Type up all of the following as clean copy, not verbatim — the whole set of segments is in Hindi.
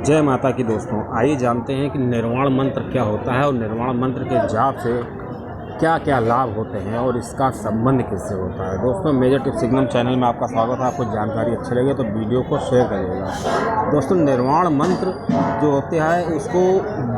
जय माता की दोस्तों, आइए जानते हैं कि निर्वाण मंत्र क्या होता है और निर्वाण मंत्र के जाप से क्या क्या लाभ होते हैं और इसका संबंध किससे होता है। दोस्तों, मेजर टिप्स सिग्नम चैनल में आपका स्वागत है। आपको जानकारी अच्छी लगे तो वीडियो को शेयर करिएगा। दोस्तों, निर्वाण मंत्र जो होते हैं उसको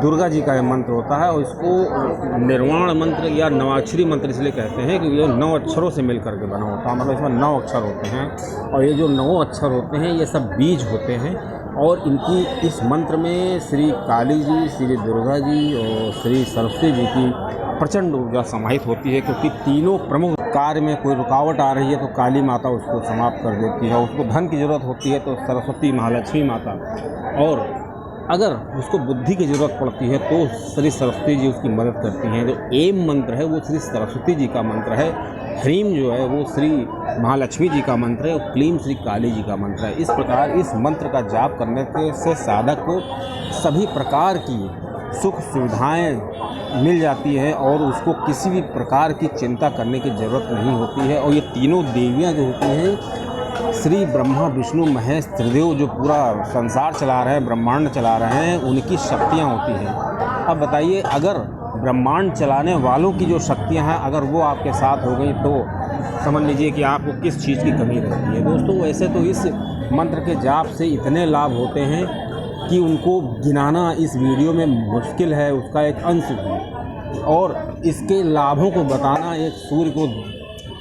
दुर्गा जी का मंत्र होता है और इसको निर्वाण मंत्र या नवाक्षरी मंत्र इसलिए कहते हैं कि ये 9 अक्षरों से मिलकर के बना होता है। मतलब इसमें 9 अक्षर होते हैं और ये जो 9 अक्षर होते हैं ये सब बीज होते हैं और इनकी इस मंत्र में श्री काली जी, श्री दुर्गा जी और श्री सरस्वती जी की प्रचंड ऊर्जा समाहित होती है, क्योंकि तीनों प्रमुख कार्य में कोई रुकावट आ रही है तो काली माता उसको समाप्त कर देती है। उसको धन की ज़रूरत होती है तो सरस्वती महालक्ष्मी माता, और अगर उसको बुद्धि की ज़रूरत पड़ती है तो श्री सरस्वती जी उसकी मदद करती हैं। जो एम मंत्र है वो श्री सरस्वती जी का मंत्र है, ह्रीम जो है वो श्री महालक्ष्मी जी का मंत्र है और क्लीम श्री काली जी का मंत्र है। इस प्रकार इस मंत्र का जाप करने से साधक को सभी प्रकार की सुख सुविधाएं मिल जाती है और उसको किसी भी प्रकार की चिंता करने की ज़रूरत नहीं होती है। और ये तीनों देवियां जो होती हैं, श्री ब्रह्मा विष्णु महेश त्रिदेव, जो पूरा संसार चला रहे हैं, ब्रह्मांड चला रहे हैं, उनकी शक्तियां होती हैं। अब बताइए, अगर ब्रह्मांड चलाने वालों की जो शक्तियां हैं अगर वो आपके साथ हो गई तो समझ लीजिए कि आपको किस चीज़ की कमी रहती है। दोस्तों, वैसे तो इस मंत्र के जाप से इतने लाभ होते हैं कि उनको गिनाना इस वीडियो में मुश्किल है, उसका एक अंश भी, और इसके लाभों को बताना एक सूर्य को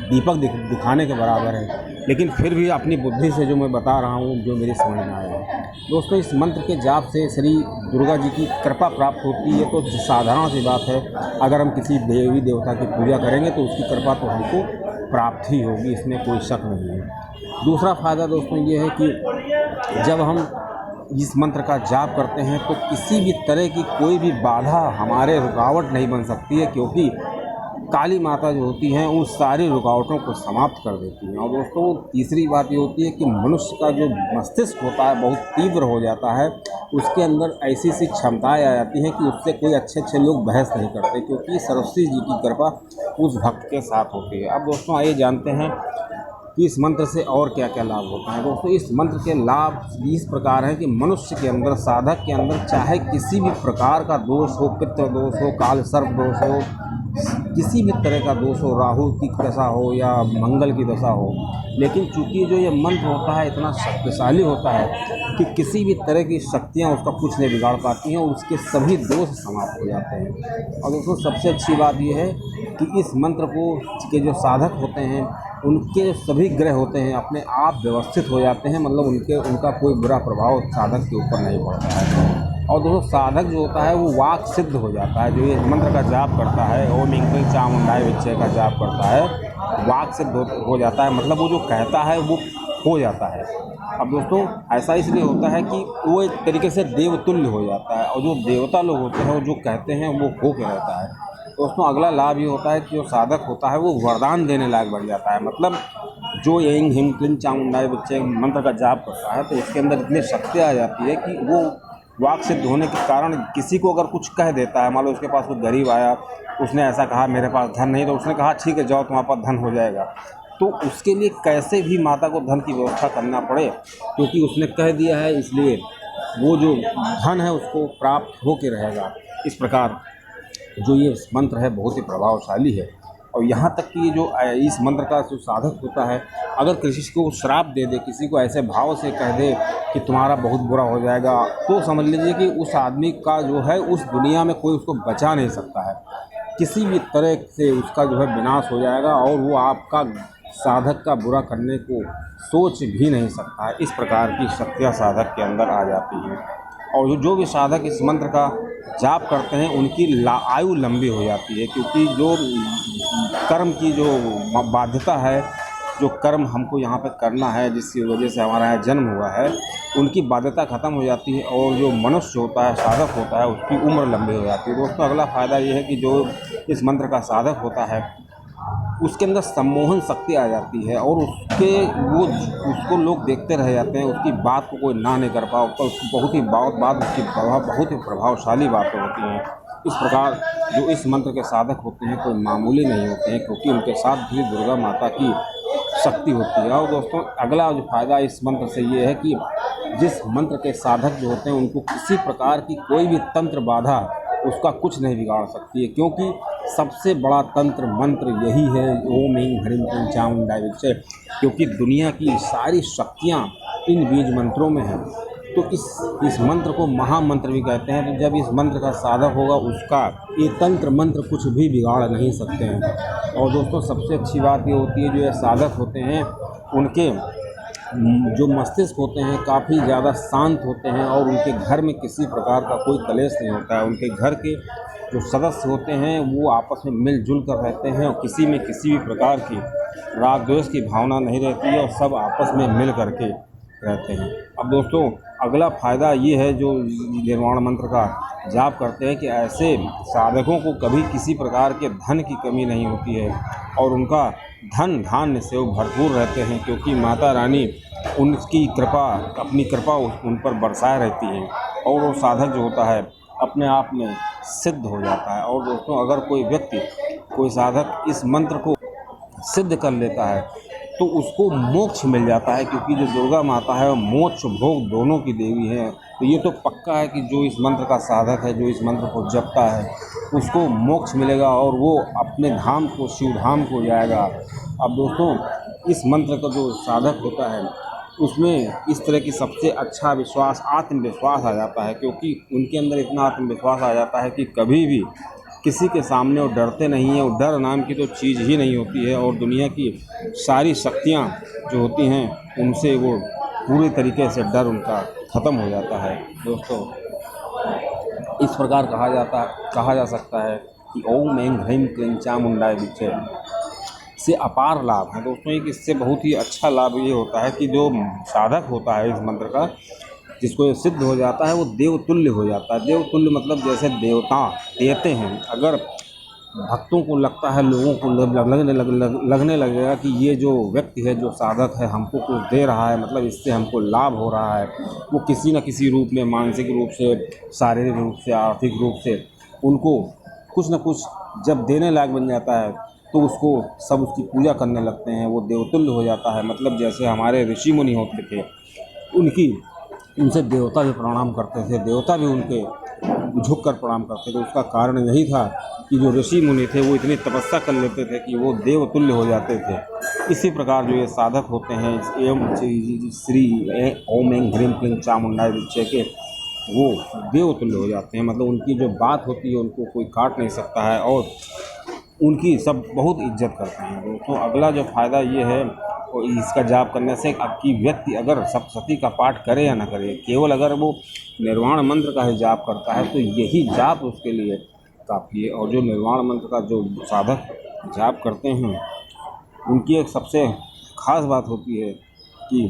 दीपक दिखाने के बराबर है। लेकिन फिर भी अपनी बुद्धि से जो मैं बता रहा हूँ, जो मेरी समझ में आया है। दोस्तों, इस मंत्र के जाप से श्री दुर्गा जी की कृपा प्राप्त होती है, तो साधारण सी बात है। अगर हम किसी देवी देवता की पूजा करेंगे तो उसकी कृपा तो हमको प्राप्त ही होगी, इसमें कोई शक नहीं है। दूसरा फ़ायदा दोस्तों ये है कि जब हम इस मंत्र का जाप करते हैं तो किसी भी तरह की कोई भी बाधा हमारे रुकावट नहीं बन सकती है, क्योंकि काली माता जो होती हैं उन सारी रुकावटों को समाप्त कर देती हैं। और दोस्तों, तीसरी बात ये होती है कि मनुष्य का जो मस्तिष्क होता है बहुत तीव्र हो जाता है, उसके अंदर ऐसी सी क्षमताएं आ जाती हैं कि उससे कोई अच्छे लोग बहस नहीं करते, क्योंकि सरस्वती जी की कृपा उस भक्त के साथ होती है। अब दोस्तों, आइए जानते हैं कि इस मंत्र से और क्या क्या लाभ होता है। दोस्तों, इस मंत्र के लाभ इस प्रकार हैं कि मनुष्य के अंदर, साधक के अंदर, चाहे किसी भी प्रकार का दोष हो, पितृ दोष हो, काल सर्प दोष हो, किसी भी तरह का दोष हो, राहु की दशा हो या मंगल की दशा हो, लेकिन चूंकि जो ये मंत्र होता है इतना शक्तिशाली होता है कि किसी भी तरह की शक्तियाँ उसका कुछ नहीं बिगाड़ पाती हैं और उसके सभी दोष समाप्त हो जाते हैं। और दोस्तों, सबसे अच्छी बात यह है कि इस मंत्र को के जो साधक होते हैं उनके जो सभी ग्रह होते हैं अपने आप व्यवस्थित हो जाते हैं। मतलब उनका कोई बुरा प्रभाव साधक के ऊपर नहीं पड़ता है। और दोस्तों, साधक जो होता है वो वाक सिद्ध हो जाता है। जो ये मंत्र का जाप करता है, ओम इंक्लीं चामुंडाय विच्चे का जाप करता है, वाक सिद्ध हो जाता है। मतलब वो जो कहता है वो हो जाता है। अब दोस्तों, ऐसा इसलिए होता है कि वो एक तरीके से देवतुल्य हो जाता है और जो देवता लोग होते हैं वो जो कहते हैं वो हो के रहता है। दोस्तों, अगला लाभ ये होता है कि जो साधक होता है वो वरदान देने लायक बन जाता है। मतलब जो ऐं ह्रीं क्लीं चामुंडाय विच्चे मंत्र का जाप करता है तो उसके अंदर इतनी शक्ति आ जाती है कि वो वाक सिद्ध होने के कारण किसी को अगर कुछ कह देता है, मान लो उसके पास कोई गरीब आया, उसने ऐसा कहा मेरे पास धन नहीं, तो उसने कहा ठीक है जाओ तुम्हारे पास धन हो जाएगा, तो उसके लिए कैसे भी माता को धन की व्यवस्था करना पड़े, क्योंकि उसने कह दिया है, इसलिए वो जो धन है उसको प्राप्त हो के रहेगा। इस प्रकार जो ये मंत्र है बहुत ही प्रभावशाली है। और यहाँ तक कि ये जो इस मंत्र का जो साधक होता है, अगर किसी को श्राप दे दे, किसी को ऐसे भाव से कह दे कि तुम्हारा बहुत बुरा हो जाएगा, तो समझ लीजिए कि उस आदमी का जो है उस दुनिया में कोई उसको बचा नहीं सकता है। किसी भी तरह से उसका जो है विनाश हो जाएगा और वो आपका साधक का बुरा करने को सोच भी नहीं सकता है। इस प्रकार की शक्तियाँ साधक के अंदर आ जाती हैं। और जो भी साधक इस मंत्र का जाप करते हैं उनकी आयु लंबी हो जाती है, क्योंकि जो कर्म की जो बाध्यता है, जो कर्म हमको यहाँ पे करना है, जिसकी वजह से हमारा यहाँ जन्म हुआ है, उनकी बाध्यता ख़त्म हो जाती है और जो मनुष्य होता है, साधक होता है, उसकी उम्र लंबी हो जाती है। दोस्तों, अगला फ़ायदा ये है कि जो इस मंत्र का साधक होता है उसके अंदर सम्मोहन शक्ति आ जाती है और उसको लोग देखते रह जाते हैं, उसकी बात को कोई ना नहीं कर पाता। उसकी बहुत ही बात उसकी बहुत ही प्रभावशाली बातें होती हैं। इस प्रकार जो इस मंत्र के साधक होते हैं कोई मामूली नहीं होते हैं, क्योंकि उनके साथ भी दुर्गा माता की शक्ति होती है। और दोस्तों, अगला जो फ़ायदा इस मंत्र से ये है कि जिस मंत्र के साधक जो होते हैं उनको किसी प्रकार की कोई भी तंत्र बाधा उसका कुछ नहीं बिगाड़ सकती है, क्योंकि सबसे बड़ा तंत्र मंत्र यही है, ओम ऐं ह्रीं क्लीं चामुंडाय विच्चे, क्योंकि दुनिया की सारी शक्तियाँ इन बीज मंत्रों में हैं। तो इस मंत्र को महामंत्र भी कहते हैं। तो जब इस मंत्र का साधक होगा उसका ये तंत्र मंत्र कुछ भी बिगाड़ नहीं सकते हैं। और दोस्तों सबसे अच्छी बात ये होती है, जो ये साधक होते हैं उनके जो मस्तिष्क होते हैं काफ़ी ज़्यादा शांत होते हैं और उनके घर में किसी प्रकार का कोई कलेश नहीं होता है। उनके घर के जो सदस्य होते हैं वो आपस में मिलजुल कर रहते हैं और किसी में किसी भी प्रकार की राग द्वेष की भावना नहीं रहती है और सब आपस में मिल करके रहते हैं। अब दोस्तों अगला फ़ायदा ये है जो निर्वाण मंत्र का जाप करते हैं कि ऐसे साधकों को कभी किसी प्रकार के धन की कमी नहीं होती है और उनका धन धान्य से वो भरपूर रहते हैं, क्योंकि माता रानी उनकी कृपा अपनी कृपा उन पर बरसाए रहती है और वो साधक जो होता है अपने आप में सिद्ध हो जाता है। और दोस्तों अगर कोई व्यक्ति कोई साधक इस मंत्र को सिद्ध कर लेता है तो उसको मोक्ष मिल जाता है, क्योंकि जो दुर्गा माता है वो मोक्ष भोग दोनों की देवी है। तो ये तो पक्का है कि जो इस मंत्र का साधक है, जो इस मंत्र को जपता है, उसको मोक्ष मिलेगा और वो अपने धाम को शिव धाम को जाएगा। अब दोस्तों इस मंत्र का जो साधक होता है उसमें इस तरह की सबसे अच्छा विश्वास आत्मविश्वास आ जाता है, क्योंकि उनके अंदर इतना आत्मविश्वास आ जाता है कि कभी भी किसी के सामने वो डरते नहीं हैं। और डर नाम की तो चीज़ ही नहीं होती है और दुनिया की सारी शक्तियाँ जो होती हैं उनसे वो पूरी तरीके से डर उनका ख़त्म हो जाता है। दोस्तों इस प्रकार कहा जा सकता है कि ओम ऐं ह्रीं क्लीं चामुंडाय विच्चे से अपार लाभ है। दोस्तों एक इससे बहुत ही अच्छा लाभ ये होता है कि जो साधक होता है इस मंत्र का, जिसको ये सिद्ध हो जाता है, वो देवतुल्य हो जाता है। देवतुल्य मतलब जैसे देवता देते हैं। अगर भक्तों को लगता है, लोगों को लगने लगेगा कि ये जो व्यक्ति है, जो साधक है, हमको कुछ दे रहा है, मतलब इससे हमको लाभ हो रहा है, वो किसी न किसी रूप में, मानसिक रूप से, शारीरिक रूप से, आर्थिक रूप से उनको कुछ न कुछ जब देने लायक बन जाता है तो उसको सब उसकी पूजा करने लगते हैं। वो देवतुल्य हो जाता है। मतलब जैसे हमारे ऋषि मुनि होते थे, उनसे देवता भी प्रणाम करते थे, देवता भी उनके झुक कर प्रणाम करते थे। उसका कारण यही था कि जो ऋषि मुनि थे वो इतनी तपस्या कर लेते थे कि वो देवतुल्य हो जाते थे। इसी प्रकार जो ये साधक होते हैं एवं श्री ओम ऐं ह्रीं क्लीं चामुंडाय विच्चे के, वो देवतुल्य हो जाते हैं। मतलब उनकी जो बात होती है उनको कोई काट नहीं सकता है और उनकी सब बहुत इज्जत करते हैं। दोस्तों अगला जो फ़ायदा ये है, और इसका जाप करने से कि व्यक्ति अगर सप्तशती का पाठ करे या ना करे, केवल अगर वो निर्वाण मंत्र का ही जाप करता है तो यही जाप उसके लिए काफ़ी है। और जो निर्वाण मंत्र का जो साधक जाप करते हैं उनकी एक सबसे ख़ास बात होती है कि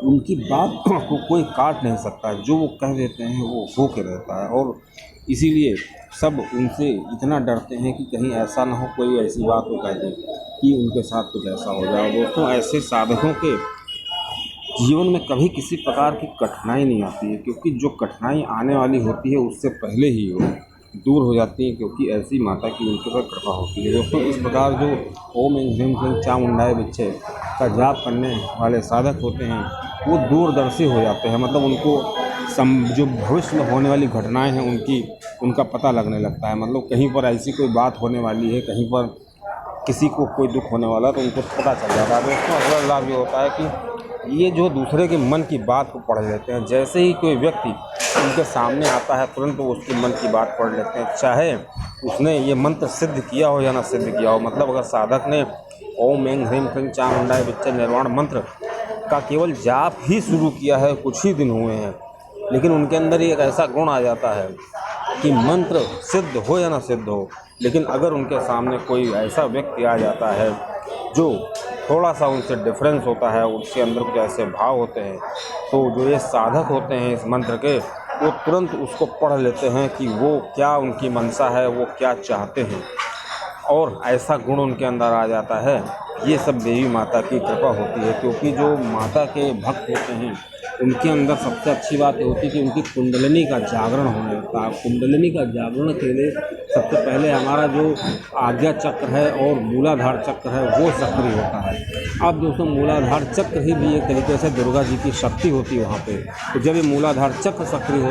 उनकी बात को कोई काट नहीं सकता। जो वो कह देते हैं वो हो के रहता है और इसीलिए सब उनसे इतना डरते हैं कि कहीं ऐसा ना हो, कोई ऐसी बात वो कह दे कि उनके साथ कुछ ऐसा हो जाए। दोस्तों ऐसे साधकों के जीवन में कभी किसी प्रकार की कठिनाई नहीं आती है, क्योंकि जो कठिनाई आने वाली होती है उससे पहले ही वो दूर हो जाती है, क्योंकि ऐसी माता की उनके पर कृपा होती है। दोस्तों इस प्रकार जो ओम ऐं ह्रीं क्लीं चामुंडाय विच्चे का जाप करने वाले साधक होते हैं वो दूरदर्शी हो जाते हैं। मतलब उनको जो भविष्य में होने वाली घटनाएं हैं उनका पता लगने लगता है। मतलब कहीं पर ऐसी कोई बात होने वाली है, कहीं पर किसी को कोई दुख होने वाला, तो उनको पता चल जाता है। दोस्तों अगला लाभ ये होता है कि ये जो दूसरे के मन की बात को पढ़ लेते हैं। जैसे ही कोई व्यक्ति उनके सामने आता है तुरंत वो उसके मन की बात पढ़ लेते हैं, चाहे उसने ये मंत्र सिद्ध किया हो या ना सिद्ध किया हो। मतलब अगर साधक ने ओम ऐं ह्रीं क्लीं चामुंडाय विच्चे निर्वाण मंत्र का केवल जाप ही शुरू किया है, कुछ ही दिन हुए हैं, लेकिन उनके अंदर एक ऐसा गुण आ जाता है कि मंत्र सिद्ध हो या ना सिद्ध हो, लेकिन अगर उनके सामने कोई ऐसा व्यक्ति आ जाता है जो थोड़ा सा उनसे डिफरेंस होता है, उसके अंदर कुछ ऐसे भाव होते हैं, तो जो ये साधक होते हैं इस मंत्र के, वो तुरंत उसको पढ़ लेते हैं कि वो क्या उनकी मनसा है, वो क्या चाहते हैं, और ऐसा गुण उनके अंदर आ जाता है। ये सब देवी माता की कृपा होती है, क्योंकि जो माता के भक्त होते हैं उनके अंदर सबसे अच्छी बात ये होती है कि उनकी कुंडलिनी का जागरण होने लगता है। कुंडलिनी का जागरण के लिए सबसे पहले हमारा जो आज्ञा चक्र है और मूलाधार चक्र है वो सक्रिय होता है। अब दोस्तों मूलाधार चक्र ही भी एक तरीके से दुर्गा जी की शक्ति होती है वहाँ पे। तो जब ये मूलाधार चक्र सक्रिय